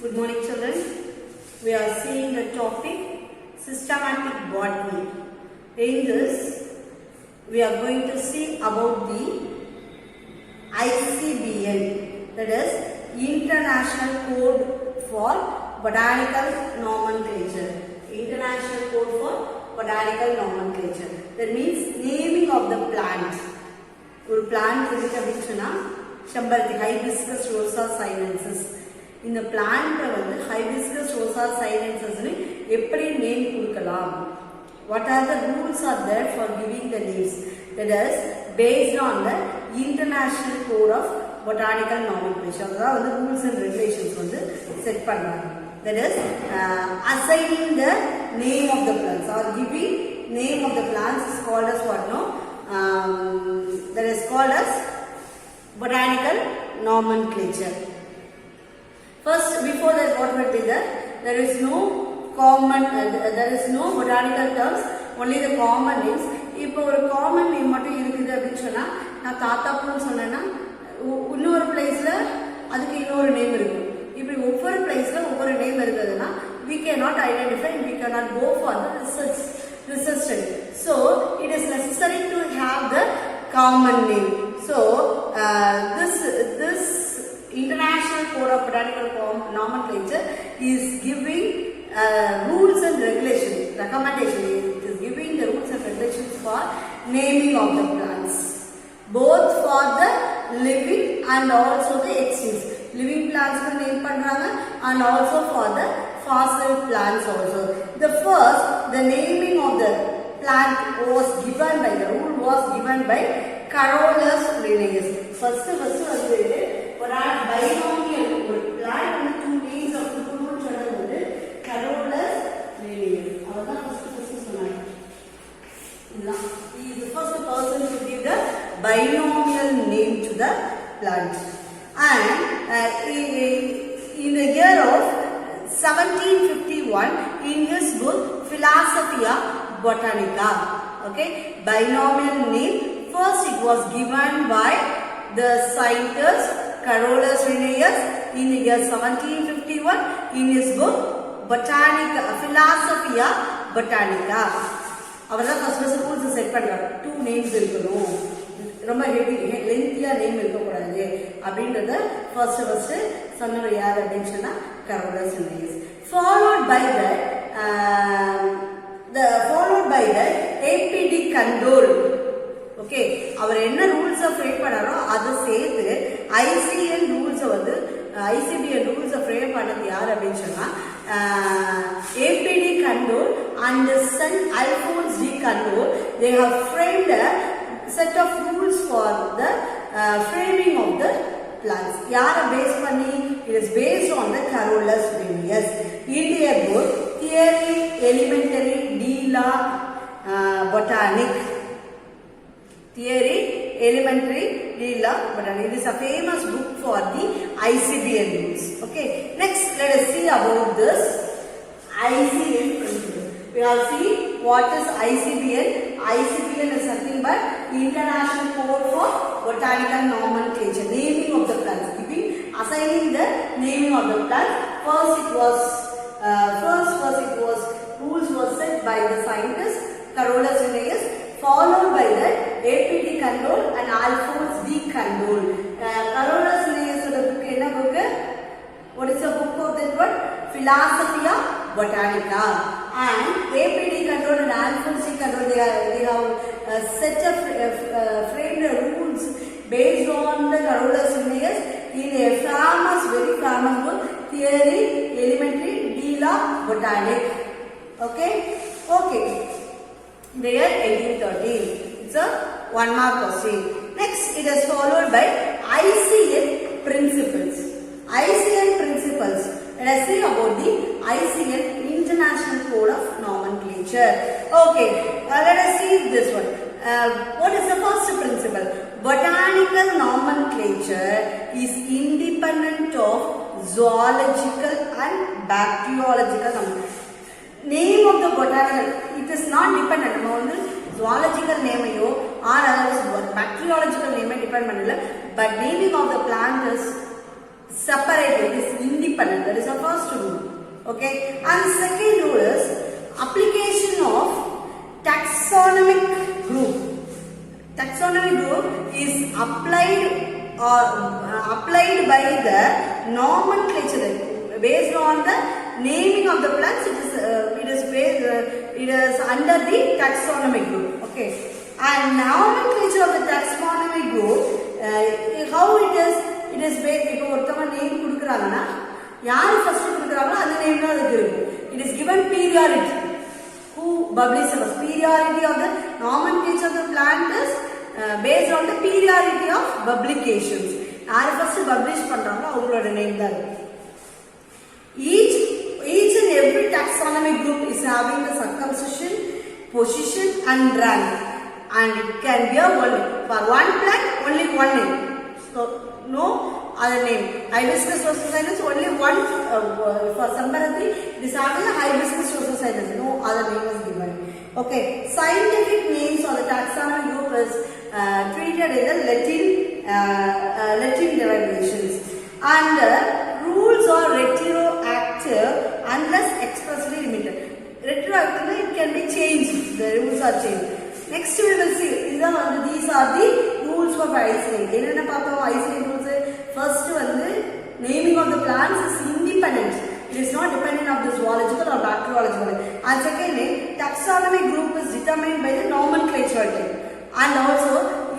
Good morning, children. We are seeing the topic systematic botany. In this, we are going to see about the ICBN, that is International Code for Botanical Nomenclature. International Code for Botanical Nomenclature. That means naming of the plant. ஒரு plant இருக்கு அப்படின்னா செம்பருத்தி hibiscus rosa sinensis. இந்த plant வந்து hibiscus rosa sinensis னு எப்படி name கொடுக்கலாம்? What are the rules are there for giving the names? That is based on the International Code of Botanical Nomenclature. அதாவது வந்து rules and regulations வந்து set பண்றாங்க. That is assigning the name of the plants or giving name of the plants is called as what? No? That is called as botanical nomenclature. First, before that, what will be there? There is no common, there is no botanical terms, only the common names. இப்போ ஒரு common name மட்டும் இருக்குது அப்படின்னு சொன்னா, நான் தாத்தாப்பூன்னு சொன்னேன்னா இன்னொரு பிளேஸ்ல அதுக்கு இன்னொரு நேம் இருக்கும். இப்படி ஒவ்வொரு பிளேஸ்ல ஒவ்வொரு நேம் இருக்குதுன்னா we cannot identify and we cannot go for the research study. So it is necessary to have the common name. So this International Code of Botanical Nomenclature is giving rules and regulations, recommendation. It is giving the rules and regulations for naming of the plants, both for the living and also the extinct. Living plants ko name pandranga and also for the fossil plants also. The naming of the plant was given by, the rule was given by Carolus Linnaeus. First வந்து ஒரு binomial ஒரு plant வந்து two names of people சொன்னது வந்து Carolus Linnaeus. அவர்தான் first சொன்னாங்க. இதுதான். He is the first person to give the binomial name to the plant. And in the year of 1751, in his book Philosophia Botanica, okay, binomial name. First, it was given by the scientist Carolus Linnaeus in the year 1751 in his book Botanica, Philosophia Botanica. அவர்தான் first rules set பண்றாரு. 2 names இருக்கணும், ரொம்ப லென்த்தியா name இருக்கக்கூடாது அப்படின்றத first சொன்னவர் யார் அப்படின்னு சொன்னா Carolus Linnaeus. followed by the APD Kandol. Okay, அவர் என்ன ரூல்ஸ் ஃப்ரேம் பண்ணாரோ அதை சேர்த்து ஐசிஎன் ரூல்ஸ் வந்து ஐசிபிஎன் ரூல்ஸ் ஃப்ரேம் பண்ணது யார் அப்படின்னு சொன்னா APD Kandol and son Alphonse D. Kandol. They have framed a set of rules for the framing of the plants. Yara based pani? It is based on the Carolus Linnaeus. In their book Theory Elementary de la Botanique. Theory Elementary de la Botanique. It is a famous book for the ICBN rules. Okay. Next, let us see about this ICBN principle. We have seen what is ICBN. ICBN is nothing but International Code for Botanical Nomenclature, naming of the plants, assigning the naming of the plants. First it was rules was set by the scientist Carolus Linnaeus, followed by the APD Kandol and Alphonse D. Kandol. Carolus Linnaeus book enna book? What is the book of that one? Philosophia Botanica. And APD Kandol and Alphonse D. Kandol, they have set up framed rules based on the Carolus Linnaeus in a very famous book, Theory Elementary de la Botanique. Okay. The year 1813. It's a 1 mark question. Next, it is followed by ICN principles. ICN principles. Let us see about the ICN, International Code of Nomenclature. Okay, let us see this one. What is the first principle? Botanical nomenclature is independent of zoological and bacteriological nomenclature. Name of the botanical, it is not dependent on zoological name or otherwise bacteriological name depend, but naming of the plant is separate, it is independent. That is the first rule. Okay, and the second rule is application of taxonomic group. Taxonomic group is applied by the nomenclature based on the naming of the plants. It is under the taxonomic group. Okay, and nomenclature of the taxonomic group, how it is based. If you name kudukranga, yaar first kudukranga and name na adukku. It is given periodicity. Who publishes periodicity of the nomenclature of the plant is based on the periodicity of publications. Yaar first publish பண்றாங்களோ அவங்களோட name தான். Each and every taxonomic group is having the circumcision, position and rank, and it can be only for one plant only one name. So no other name. Hibiscus rosesinus only one. For Sambaratri it is having a hibiscus rosesinus. No other name is given. Okay, scientific names of the taxonomic group is treated in the Latin derivations, and rules are retroactive unless expressly limited. Retroactively it can be changed. The rules are changed. Next we will see. These are the rules for Iceland. Enna paapom Iceland rules. First naming of the plants is independent. It is not dependent on the zoological or bacteriological. And secondly, taxonomic group is determined by the nomenclature type. And also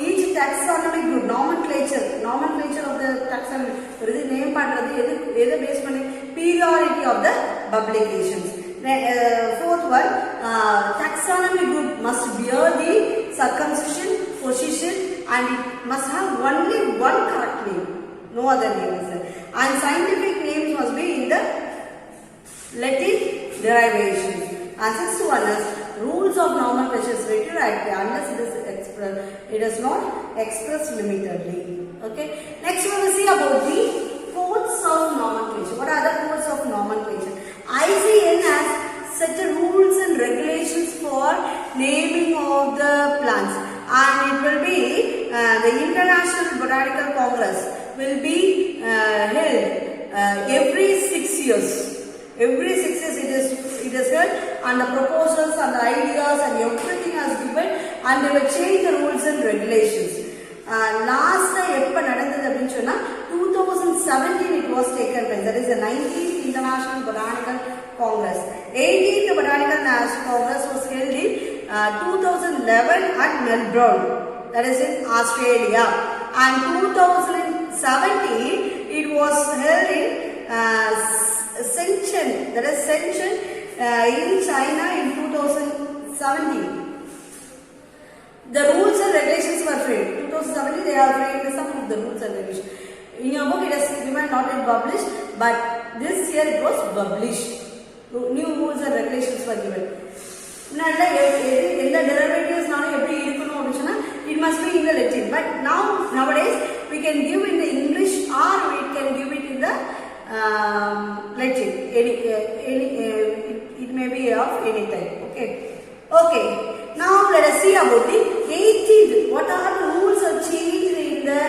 each taxonomic group nomenclature of the taxonomic name part of the based on periodicity of the publications. Fourth one, taxonomic group must bear the circumcision, position, and it must have only one correct name. No other names. And scientific names must be in the Latin derivation. And sixth one is rules of nomenclature is retroactive unless it is not expressed limitedly. Okay. Next we will see about the codes of nomenclature. What are the codes of nomenclature? ICN has set rules and regulations for naming of the plants, and it will be the International Botanical Congress will be held every 6 years. Every 6 years it is held, and the proposals and the ideas and everything has given, and they will change the rules and regulations. Last எப்ப நடந்தது அப்படினு சொன்னா 2017 it was taken place. That is the 19th International Botanical Congress. 18th Botanical National Congress was held in 2011 at Melbourne, that is in Australia, and 2017 it was held in Shenzhen, that is Shenzhen in China in 2017. The rules and regulations were framed. 2017 they have framed some of the rules and regulations. In your book it is given not yet published, but this year it was published. New rules and regulations were given. In the derivatives it must be in the Latin, but nowadays we can give in the English or we can give it in the Latin. It may be of any type. Okay. Now let us see about the 18th. What are the rules are changed in the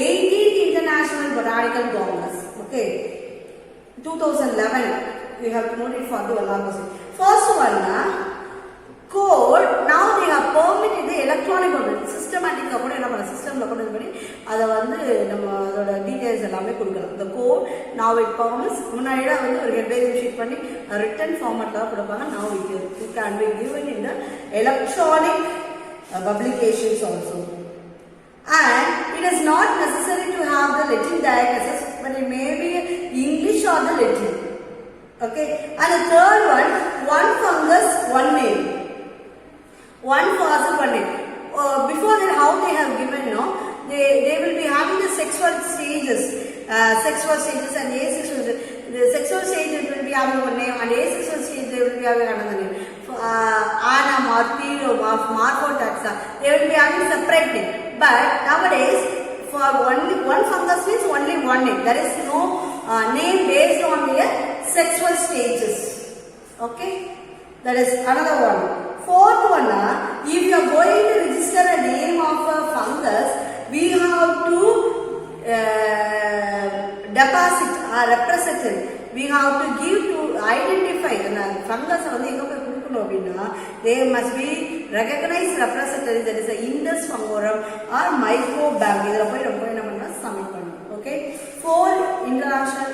18th International Botanical Congress? Okay, 2011. We have to note it for the one. First one, code. Now they have permitted the electronic code. Systematic code system details the code. Now it permits a written format. Now it can be given in the electronic publications also. And it is not necessary to have the Latin diagnosis, but it may be English or the Latin. Okay. And the third one fungus, one name. One fossil, one name. Before that, how they have given, they will be having the sexual stages and asexual. The sexual stage will be having one name, and asexual stage they will be having another name. Ana, Martino, Morphotaxa, they will be having separate name. But nowadays, for only one fungus means only one name. There is no name based on their sexual stages. Okay, that is another one. Fourth one, if you are going to register a name of a fungus, we have to deposit represented. We have to give to identify the fungus வந்து எங்க போய் கொடுக்கணும் அப்படின்னா they must be recognized representative, that is a Indus fungorum or microbank. இதுல போய் நம்ம என்ன பண்ணலாம், சப்மிட் பண்ணணும். Okay, 4 international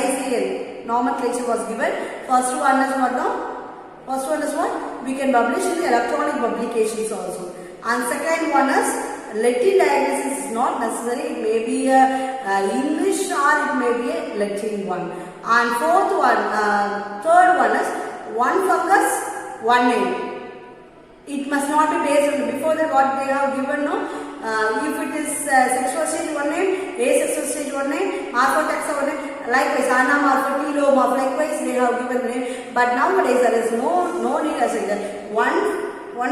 ICL nomenclature was given. First one is what now? First one is what? We can publish in the electronic publications also. And second one is Latin diagnosis is not necessary. It may be a English or it may be a Latin one. And fourth one, third one is one fungus, one name. It must not be based on before that what they have given. No, if it is sexual stage one name, asexual stage one name, morphotaxa one name, likewise anamorph, telomorph, likewise they have given name. But nowadays there is no need as that. One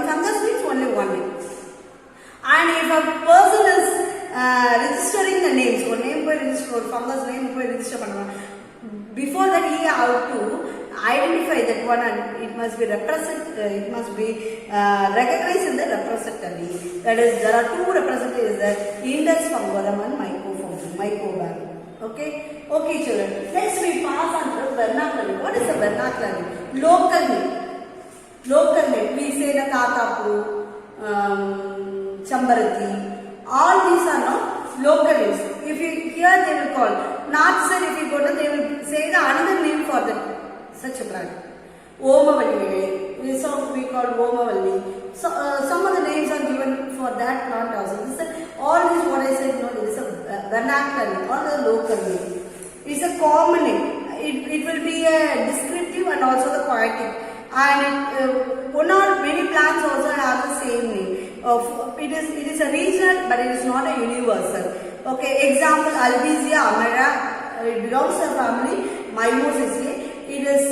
fungus means only one name. And if a person is registering the names, one name by register, fungus name by register, before that he have to identify that one, and it must be recognized in the repository. That is, there are two repositories: the Indus fungorum and microbank. Okay, children. Next we pass on to vernacular. What is the vernacular name? Local name. We say the Katapu, Chambarati. All these are not local names. If you here they will call. Not said if you go to, they will say the another name for that such a plant. Omavalli. So we call Omavalli. So some of the names are given for that plant also. All these what I said, no, it is a vernacular name or the local name. It is a common name. It will be a descriptive and also the poetic. And one or many plants also have the same name. It is a regional, but it is not a universal. Okay, example Albizia amara. It belongs to the family Mimosaceae. It is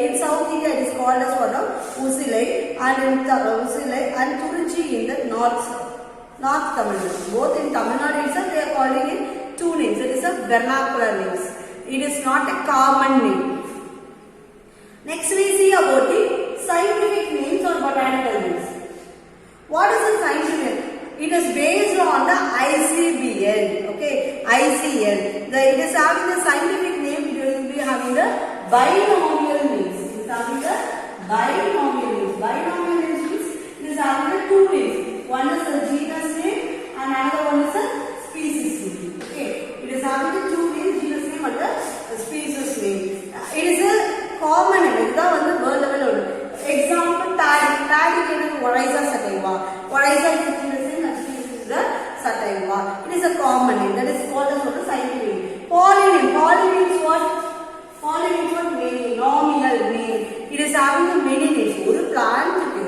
in South India. It is called as what? Usilai, and in Usilai and Turunchi in the North Tamil Nadu. Both in Tamil Nadu itself they are calling it two names. It is a vernacular names. It is not a common name. Next we see about the scientific names or botanical names. What is the scientific name? It is based on the ICBL. Okay, ICL. It is having the scientific name. It will be having the binomial names. It is having the binomial names. Binomial names means it is having the two names. One is the genus name and another one is the species name. Okay, it is having the two names, genus name and the species name. It is a common name. It is the world level. Example, Tadi is Oryza sativa. Oryza is the genus name and species is the sativa. It is a common name. That is called as the scientific name. Polynym. Polynym means what? Polynym means what? Nominal name. It is having the many names. ஒரு பிளான்ட்க்கு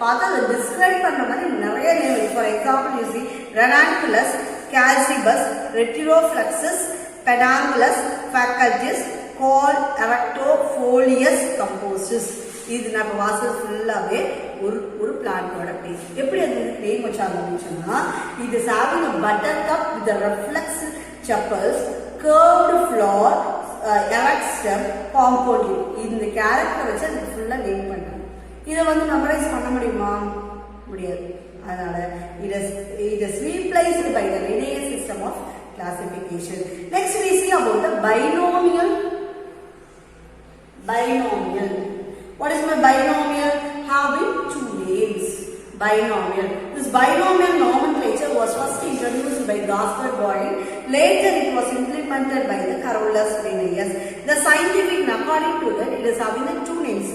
பார்த்தா அதை describe பண்ற மாதிரி நிறைய name இருக்கு. For example you see Ranunculus, Calcibus, Retiroflexus, Pedunculus, Faculties, Called Erectofolius Compostus. இது நம்ம வாசல் ஃபுல்லாவே ஒரு பிளான்ட்டோட பேர். எப்படி அது நேம் வச்சாங்க அப்படின்னு சொன்னா, இது is having a buttercup with a reflex sepals, curved flower, erect stem, compound. இந்த கேரக்டர் வச்சு அது ஃபுல்லா நேம் பண்ணாங்க. இதை வந்து மெமரைஸ் பண்ண முடியுமா? முடியாது. அதனால it is replaced by the linear system of classification. Next we see about the binomial. What is my binomial? Having two names. Binomial. This binomial nomenclature was first introduced by Gaspar Boyle. Later it was implemented by the Carolus Linnaeus. The scientific name, according to that, it is having the two names.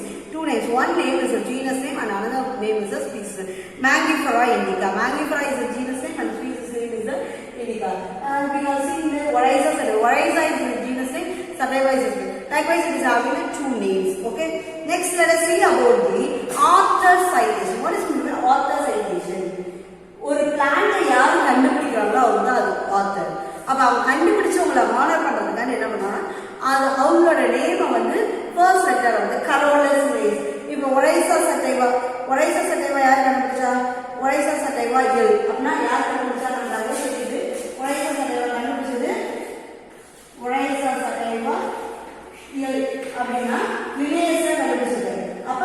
One name is a genus name and another name is a species. Mangifera indica. Mangifera is a genus name and species name is the indica. And we have seen the Oryza sativa. Oryza is the genus name. Sativa is a species. Likewise, it is having the two names. Okay. Next, let us see about the author citation. What is author citation? ஒரு plant யாரு கண்டுபிடிக்கிறாங்களோ அவங்க தான் அது author. அப்ப அவங்க கண்டுபிடிச்சவங்களை honour பண்றதுக்கான என்ன பண்ணாங்கன்னா, அது அவங்களோட நேமை வந்து ஃபர்ஸ்ட் லெட்டர் வந்து கரோலஸ் நேம். இப்போ ஒரைசா சட்டைவா யார் கண்டுபிடிச்சா? ஒரைசா சட்டைவா எல் அப்படின்னா யார் கண்டுபிடிச்சா? நம்ம நிறைய சொல்லிட்டு ஒரைசா சட்டைவா கண்டுபிடிச்சது ஒரைசா சட்டைவா எல் அப்படின்னா லினேயஸை கண்டுபிடிச்சது. அப்ப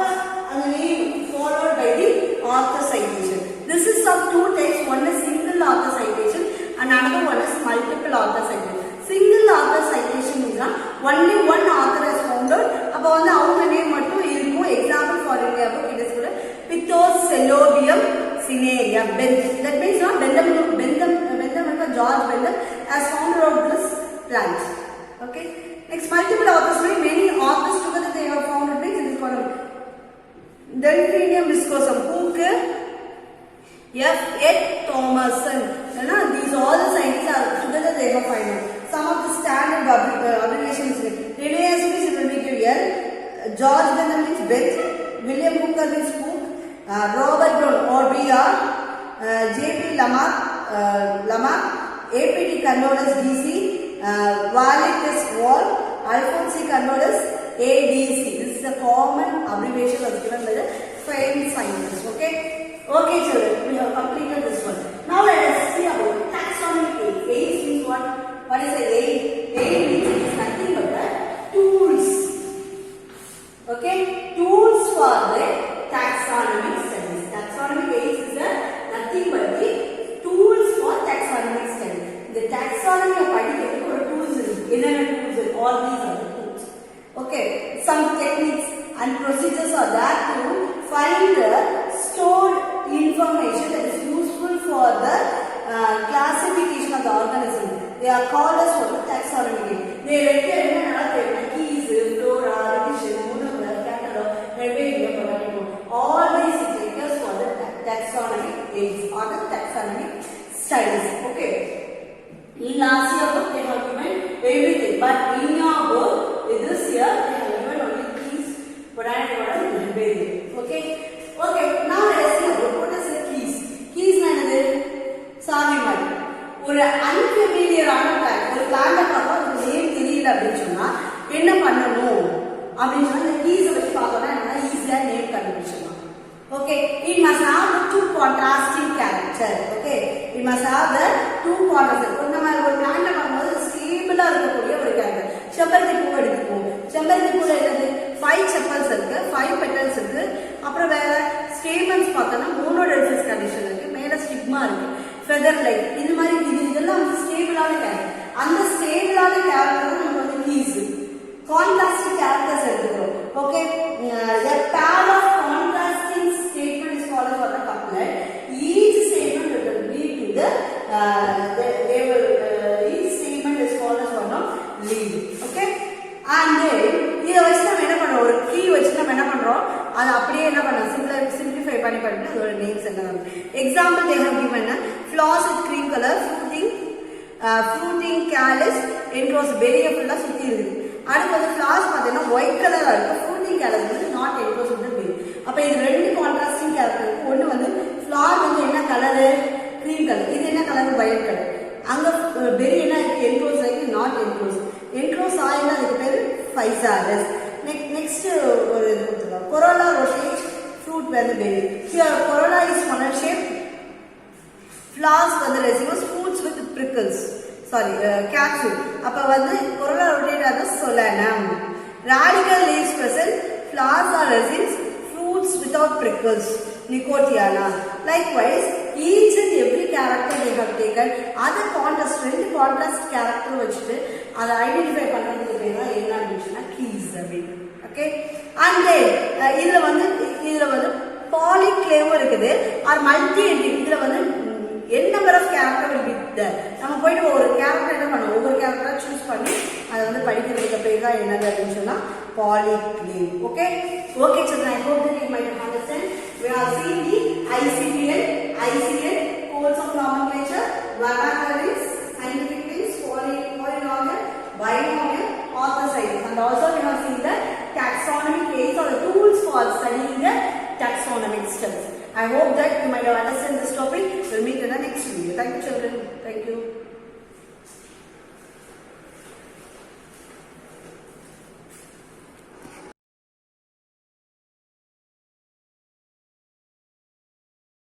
அந்த name followed by the author citation. This is of two types. One is single author citation and another one is multiple author citation. single author citation means only one author has found out. அப்ப வந்து அவங்க name மட்டும் இருக்கும். Example for India book it is called Pithecelodium cinerea. That means George Bentham has found out this plant. Okay. Next, multiple authors, many authors together they have found it means it is called Delphinium viscosum. Who? F. Ed Thomason. These all the scientists are together they have found out. Some of the standard abbreviations. Linnaeus means it will be given L. George Bentham means Beth. William Hooker means Hook. Robert Brown OBR. J.P. Lamarck. A.P.T. Condolis D.C. Wallis Wall. Alphonse Condolis ADC. This is a common abbreviation that is given by the famed scientists. Okay. Okay, children, we have completed this one. Now let us see about taxonomic aid. Aid means what? What is the aid? Aid means it is nothing but the tools. Okay, tools for the taxonomic studies. Taxonomic aid is nothing but the tools for taxonomic studies. The taxonomy of particular tools is tools. All these are the tools. Okay, some techniques and procedures are there to find the stored information that is useful for the classification of the organism. They are called as what? Taxonomy. They require keys, flora, division, monograph, catalog, all these indicators for the taxonomic aids or the taxonomic studies. Okay. In last year book they have given everything, but in your book this year they have given only keys, but I am not everything. Okay. Okay. Now let us see about what is the keys. Keys என்னது? சாவி மாதிரி. ஒரு unfamiliar ஆன plant, ஒரு plant பார்த்தா ஒரு name தெரியல அப்படினு சொன்னா என்ன பண்ணணும் அப்படினு சொன்னா இந்த keys வச்சு பார்த்தோம்னா என்ன ஈஸியா நேம் கண்டுபிடிச்சிடலாம். Okay, it must have the two contrasting character. Okay, it must have the two contrasting. நம்ம ஒரு plant பண்ணும்போது ஸ்டேபிளா இருக்கக்கூடிய ஒரு character. செம்பருத்தி பூ எடுத்துப்போம். செம்பருத்தி பூல என்னது 5 sepals இருக்கு, 5 petals இருக்கு. அப்புறம் வேற stamens பார்த்தோம்னா monodelphous condition இருக்கு. மேல ஸ்டிக்மா இருக்கு. feather like இந்த மாதிரி இதெல்லாம் வந்து ஸ்டேபிளான character. அந்த ஸ்டேபிளான character தான் நமக்கு வந்து keys. Contrasting characters எடுத்துக்கிறோம். Okay, a pair of contrasting statement is called as what a couplet. Each statement will lead to the each statement is called as what a lead. Okay, and then இத வச்சு நம்ம என்ன பண்றோம், ஒரு key வச்சு நம்ம என்ன பண்றோம், அது அப்படியே என்ன பண்ண simplify பண்ணி பண்ணிட்டு அதோட நேம்ஸ் என்ன வரும். Example they have given flowers with cream color, fruiting callus enclosed berry ஃபுல்லா சுத்தி இருக்கு. அடுத்து flowers பார்த்தீங்கன்னா ஒயிட் கலரா இருக்கு, fruiting callus வந்து not enclosed with the berry. அப்ப இது ரெண்டு கான்ட்ராஸ்டிங் கேரக்டர் இருக்கு. ஒன்னு வந்து flower வந்து என்ன கலர், கிரீம் கலர், இது என்ன கலர், ஒயிட் கலர். அங்க berry என்ன இருக்கு, enclosed ஆகி not enclosed. enclosed ஆயினா அதுக்கு பேரு physalis. Next ஒரு இது கொடுத்துருக்காங்க, corolla rotate fruit வந்து berry. Here corolla is funnel shape, flowers வந்து racemose, fruits with prickles. Sorry, capsule. அப்ப வந்து corolla rotate as solanum. Radical leaves present, flowers are resins, fruits without prickles. Nicotiana. Likewise, each and every character they have taken other contrast, ரெண்டு contrast character வச்சுட்டு அதை identify பண்றதுக்கு பேர் தான் என்ன அப்படின்னா keys அப்படின்னு. Okay, and then இதுல வந்து polyclave இருக்குது or multi entity. இதுல வந்து n number of character will be there. நம்ம போய்ட்டு ஒரு character என்ன பண்ணுவோம், ஒவ்வொரு character சூஸ் பண்ணி அதை வந்து படிக்கிறதுக்கு பேர் தான் என்னது அப்படின்னு சொன்னா polyclave. Okay, okay children, I hope that you might understand. We have seen the ICPL codes of nomenclature, vernaculars, scientific things, polynomial, binomial, author science, and also we have seen the taxonomic aids or the tools for studying the taxonomic studies. I hope that you might have understood this topic. We'll meet in the next video. Thank you children. Thank you.